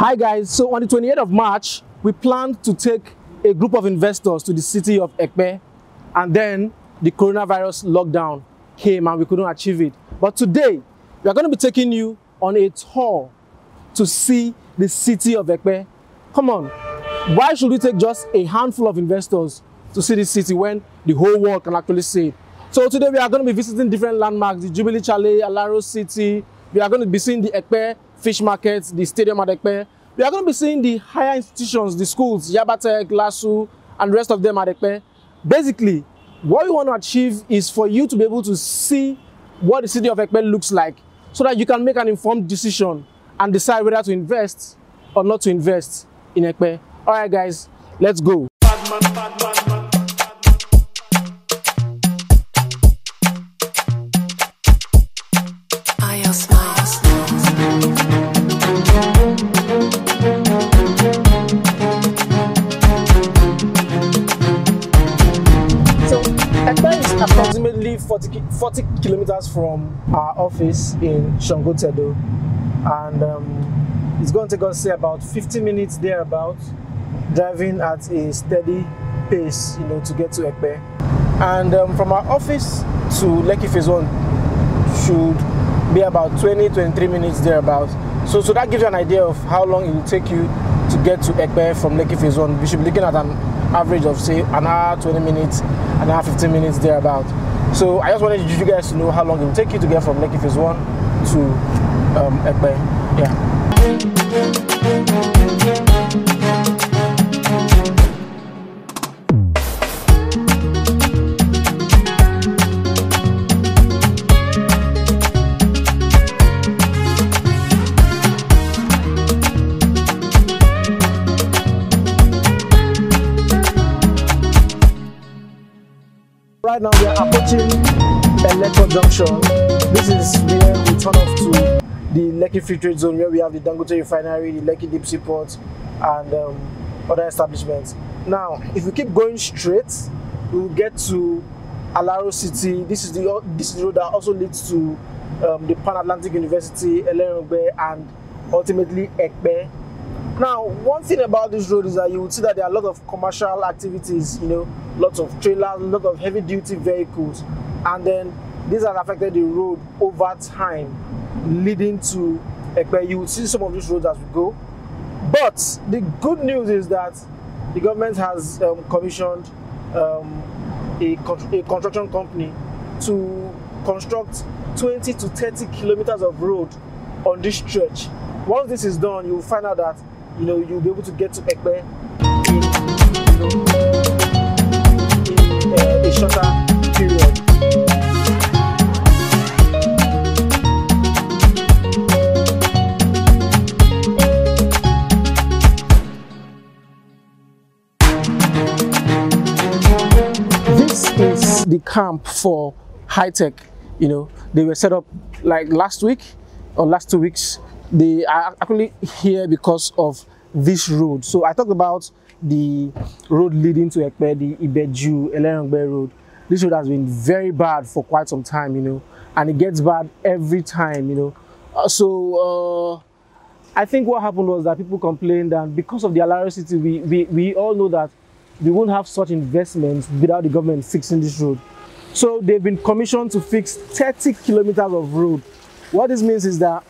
Hi guys, so on the 28th of March, we planned to take a group of investors to the city of Epe, and then the coronavirus lockdown came and we couldn't achieve it. But today, we are going to be taking you on a tour to see the city of Epe. Come on, why should we take just a handful of investors to see this city when the whole world can actually see it? So today we are going to be visiting different landmarks, the Jubilee Chalet, Alaro City. We are going to be seeing the Epe fish market, the stadium at Epe. We are going to be seeing the higher institutions, the schools, Yabatek, Lasu, and the rest of them at Epe. Basically, what we want to achieve is for you to be able to see what the city of Epe looks like so that you can make an informed decision and decide whether to invest or not to invest in Epe. All right, guys, let's go. Approximately 40 kilometers from our office in Xymbolic, and it's going to take us, say, about 50 minutes thereabout, driving at a steady pace, to get to Epe. And from our office to Lekki Phase 1 should be about 20-23 minutes thereabout. So that gives you an idea of how long it will take you to get to Epe from Lekki Phase 1. We should be looking at an average of, say, an hour 20 minutes, an hour 15 minutes thereabout. So I just wanted you guys to know how long it will take you to get from Lekki Phase 1 to Epe. Yeah. Right now we are approaching Electro Junction. This is where we turn off to the Lekki Free Trade Zone, where we have the Dangote Refinery, the Lekki Deep Sea Port, and other establishments. Now, if we keep going straight, we will get to Alaro City. This is the road that also leads to the Pan-Atlantic University, Elerongbe, and ultimately Epe. Now, one thing about this road is that you will see that there are a lot of commercial activities, lots of trailers, a lot of heavy-duty vehicles, and then this has affected the road over time, leading to Epe. You will see some of these roads as we go. But the good news is that the government has commissioned a construction company to construct 20 to 30 kilometers of road on this stretch. Once this is done, you will find out that you'll be able to get to Epe in a shorter period. This is the camp for high tech. They were set up like last week or last 2 weeks. They are actually here because of this road. So I talked about the road leading to Epe, the ibeju-lekki road. This road has been very bad for quite some time, and it gets bad every time, So I think what happened was that people complained, and because of the Alaro City, we all know that we won't have such investments without the government fixing this road. So they've been commissioned to fix 30 kilometers of road. What this means is that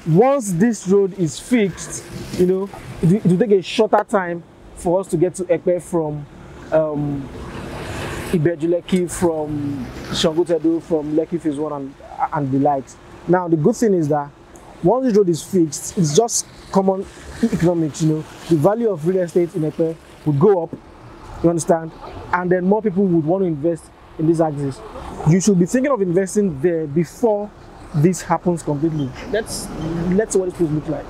once this road is fixed, it will take a shorter time for us to get to Epe from ibeju-lekki, from Xymbolic, from Lekki Phase 1 and the likes. Now, the good thing is that once this road is fixed, it's just common economics, The value of real estate in Epe would go up, you understand? And then more people would want to invest in this axis. You should be thinking of investing there before this happens completely. Let's see what this place looks like.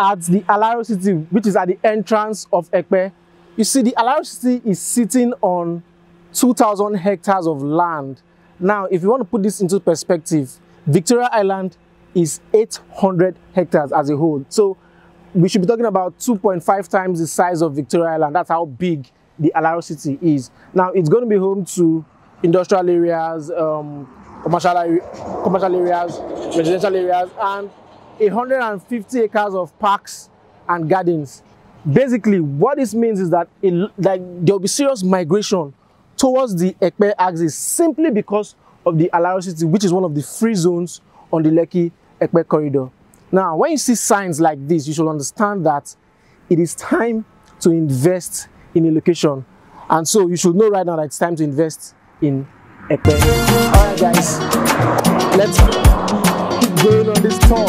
at the Alaro City, which is at the entrance of Epe. You see, the Alaro City is sitting on 2,000 hectares of land. Now, if you want to put this into perspective, Victoria Island is 800 hectares as a whole. So we should be talking about 2.5 times the size of Victoria Island. That's how big the Alaro City is. Now, it's going to be home to industrial areas, commercial areas, residential areas, and 150 acres of parks and gardens. Basically, what this means is that there will be serious migration towards the Epe axis simply because of the Alaro City, which is one of the free zones on the Lekki-Epe corridor. Now, when you see signs like this, you should understand that it is time to invest in a location. And so you should know right now that it's time to invest in Epe. All right, guys, let's keep going on this tour.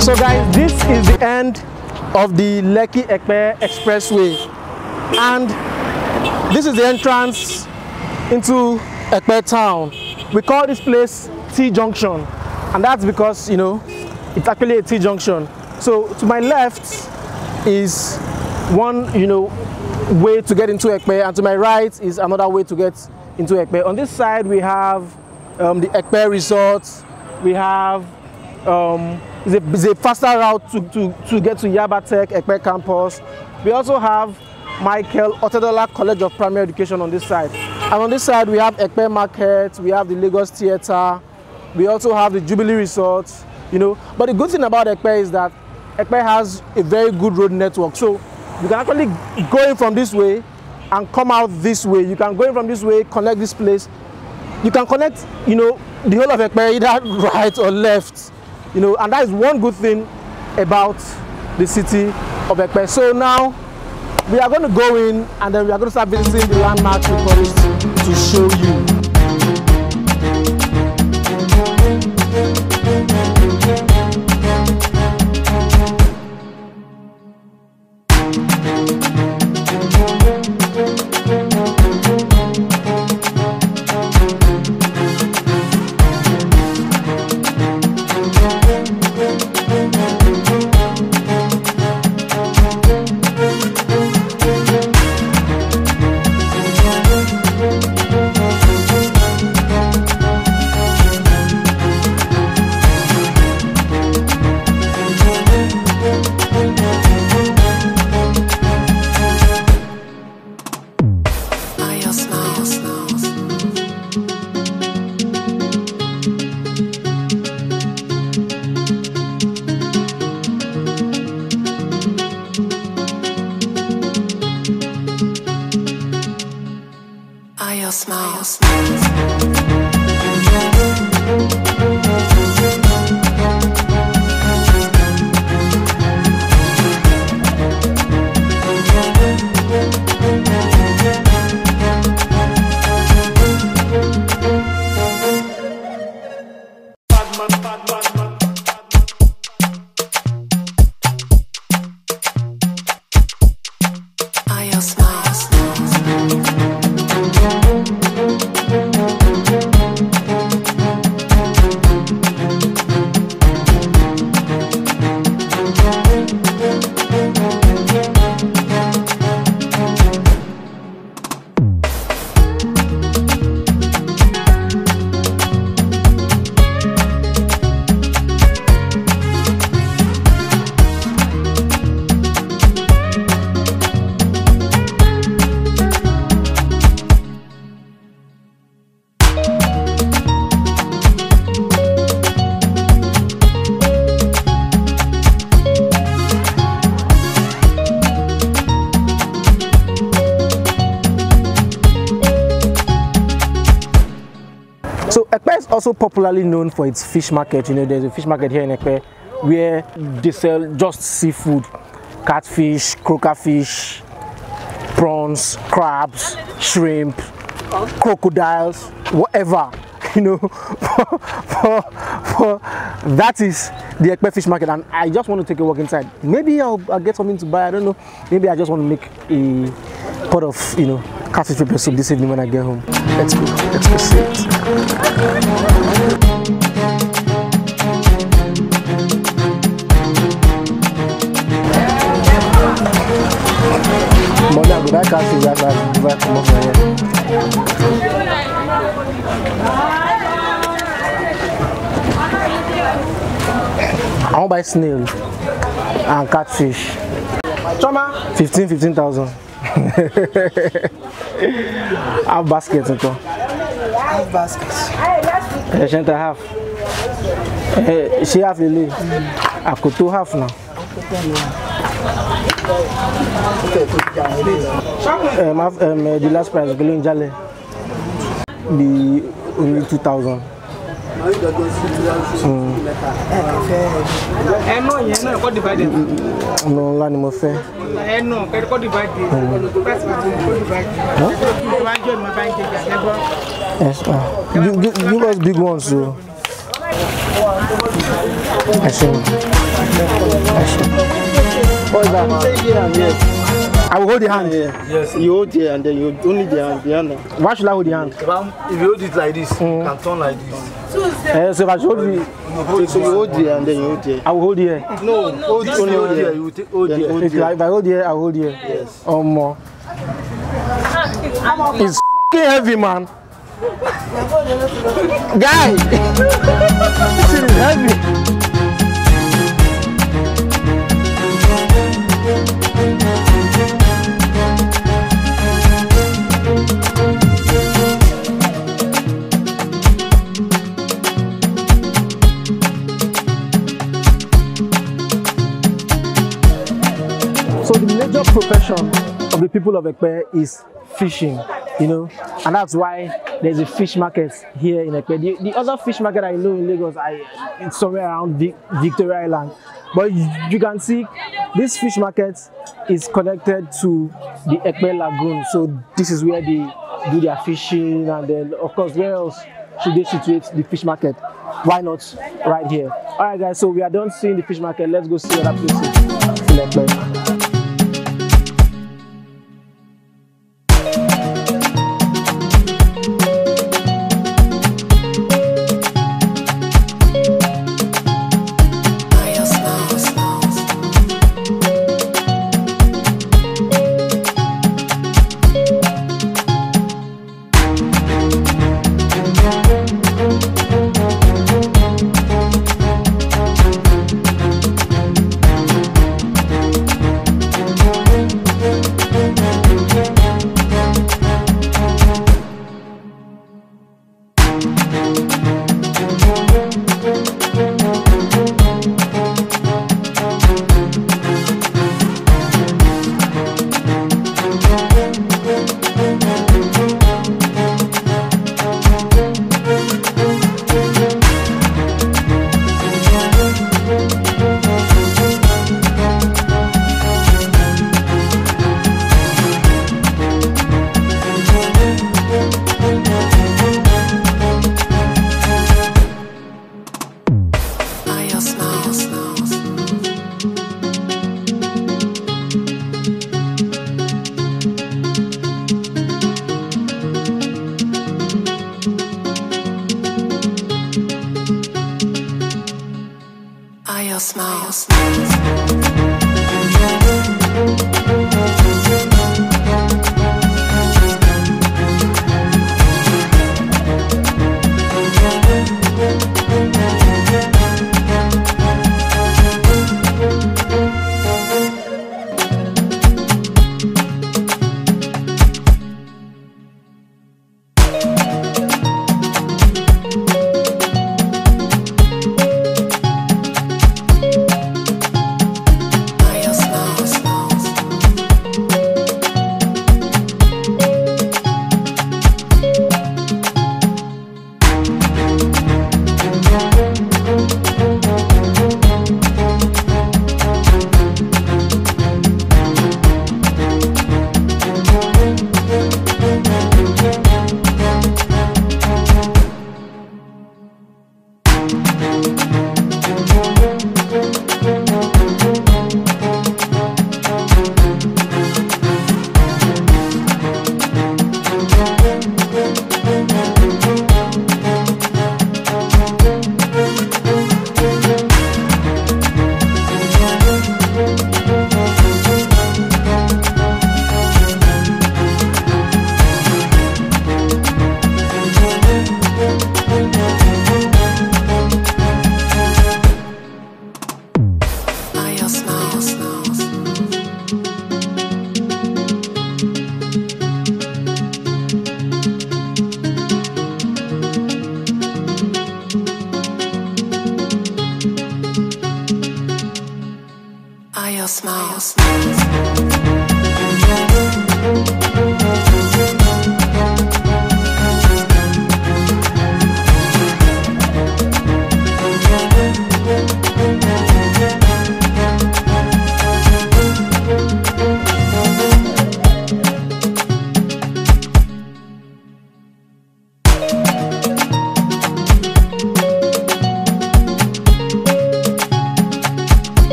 So guys, this is the end of the Lekki-Epe Expressway, and this is the entrance into Epe Town. We call this place T-junction, and that's because, you know, it's actually a T-junction. So to my left is one, you know, way to get into Epe, and to my right is another way to get into Epe. On this side we have the Epe Resort. We have it's a faster route to get to Yabatech Epe campus. We also have Michael Otedola College of Primary Education on this side. And on this side we have Epe Market, we have the Lagos Theatre, we also have the Jubilee Resort, you know. But the good thing about Epe is that Epe has a very good road network. So you can actually go in from this way and come out this way. You can go in from this way, connect this place. You can connect, you know, the whole of Epe either right or left. You know, and that is one good thing about the city of Epe. So now we are going to go in and then we are going to start visiting the landmarks we promised to show you. So Epe is also popularly known for its fish market. You know, there's a fish market here in Epe where they sell just seafood, catfish, croaker fish, prawns, crabs, shrimp, crocodiles, whatever. You know, that is the Epe fish market, and I just want to take a walk inside. Maybe I'll get something to buy. I don't know. Maybe I just want to make a pot of, you know, catfish pepper soup this evening when I get home. Let's go. Let's go see it. Mother, go that catfish that come off my head. I want to buy snail and catfish. Choma? 15,000. Half basket. Half baskets. She half. She half lily. I could do half now. The last price is going Jale. The only 2,000. No, land more fair. Yes, give us big ones, so. What is that? I will hold the hand. Yes, you hold it and then you only the hand behind. Why should I hold the hand? If you hold it like this, you can turn like this. So if I should hold it, so you hold it and then you hold it. I will hold here. No, hold it only hold here. You take hold here. If I hold here, I will hold here. Yes. More. It's f***ing heavy, man. Guy, this is heavy. So the major profession of the people of Epe is fishing, you know, and that's why there's a fish market here in Epe. The other fish market I know in Lagos, it's somewhere around Victoria Island. But you can see this fish market is connected to the Epe Lagoon. So this is where they do their fishing, and then of course, where else should they situate the fish market? Why not right here? All right, guys. So we are done seeing the fish market. Let's go see other places in Epe.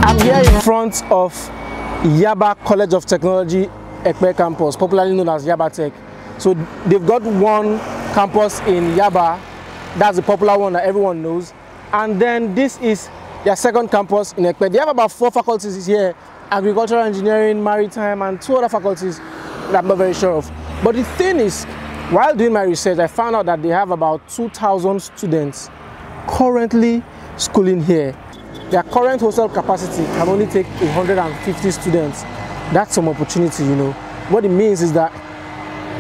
I'm here in front of Yaba College of Technology Epe campus, popularly known as Yaba Tech. So they've got one campus in Yaba, that's the popular one that everyone knows, and then this is their second campus in Epe. They have about 4 faculties here: agricultural engineering, maritime, and 2 other faculties that I'm not very sure of. But the thing is, while doing my research, I found out that they have about 2,000 students currently schooling here. Their current hostel capacity can only take 150 students. That's some opportunity, you know. What it means is that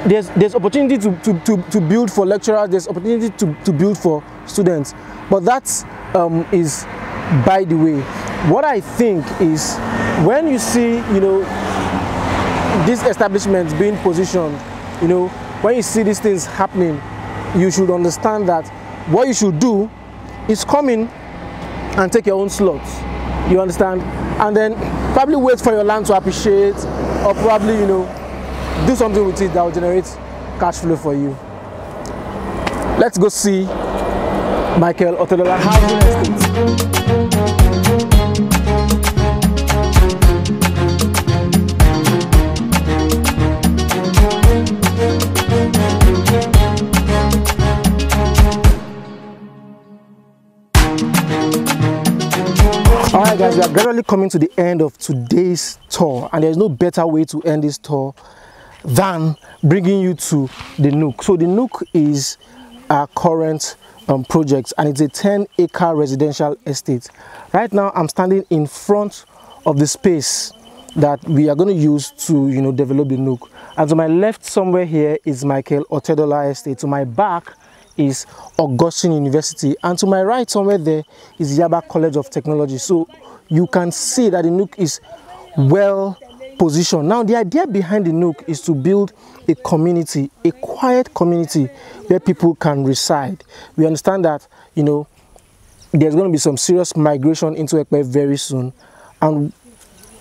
there's opportunity to build for lecturers, there's opportunity to build for students. But that is by the way. What I think is, when you see, you know, these establishments being positioned, you know, when you see these things happening, you should understand that what you should do is come in and take your own slots, you understand, and then probably wait for your land to appreciate, or probably, you know, do something with it that will generate cash flow for you. Let's go see Michael Otedola housing estate. Alright guys, we are gradually coming to the end of today's tour, and there's no better way to end this tour than bringing you to the Nook. So the Nook is our current project, and it's a 10-acre residential estate. Right now I'm standing in front of the space that we are going to use to, you know, develop the Nook. And to my left somewhere here is Michael Otedola estate. To my back is Augustine University, and to my right somewhere there is Yaba College of Technology. So you can see that the Nook is well positioned. Now the idea behind the Nook is to build a community, a quiet community where people can reside. We understand that, you know, there's going to be some serious migration into Epe very soon, and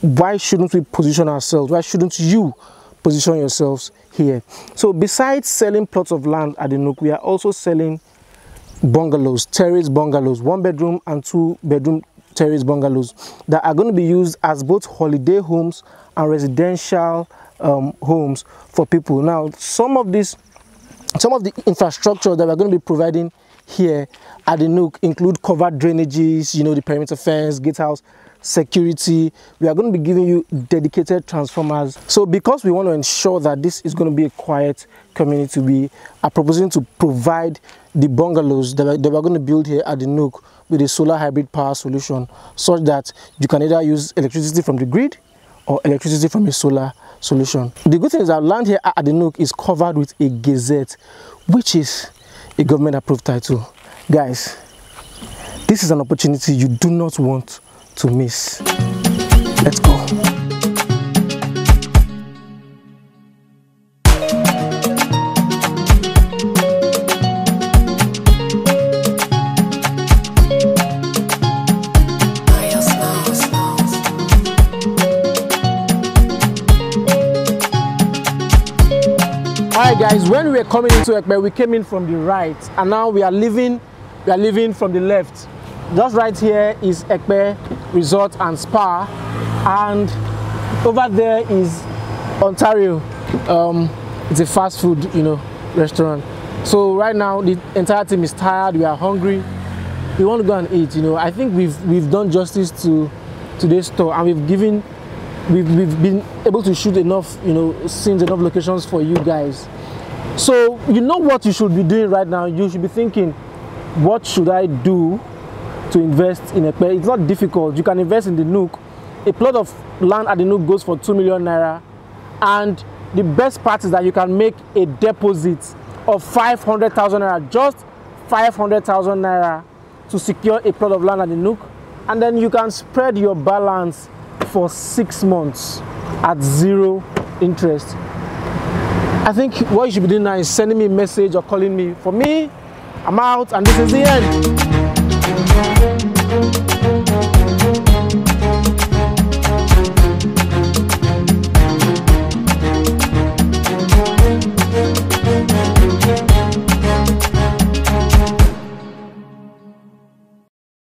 why shouldn't we position ourselves? Why shouldn't you position yourselves here? So besides selling plots of land at the Nook, we are also selling bungalows, terrace bungalows, 1-bedroom and 2-bedroom terrace bungalows that are going to be used as both holiday homes and residential homes for people. Now some of the infrastructure that we're going to be providing here at the Nook include covered drainages, you know, the perimeter fence, gatehouse, security. We are going to be giving you dedicated transformers. So because we want to ensure that this is going to be a quiet community, we are proposing to provide the bungalows that we're going to build here at the Nook with a solar hybrid power solution, such that you can either use electricity from the grid or electricity from a solar solution. The good thing is that land here at the Nook is covered with a gazette, which is a government approved title. Guys, this is an opportunity you do not want to miss. Let's go. Alright guys, when we were coming into Epe, we came in from the right, and now we are leaving from the left. Just right here is Epe Resort and Spa, and over there is Ontario. It's a fast food, you know, restaurant. So right now the entire team is tired, we are hungry, we want to go and eat. You know, I think we've done justice to today's tour, and we've been able to shoot enough, you know, scenes, enough locations for you guys. So you know what you should be doing right now. You should be thinking, what should I do to invest in Epe? It's not difficult. You can invest in the Nook. A plot of land at the Nook goes for 2 million naira, and the best part is that you can make a deposit of 500,000 naira, just 500,000 naira, to secure a plot of land at the Nook, and then you can spread your balance for 6 months at 0 interest. I think what you should be doing now is sending me a message or calling me. For me, I'm out, and this is the end.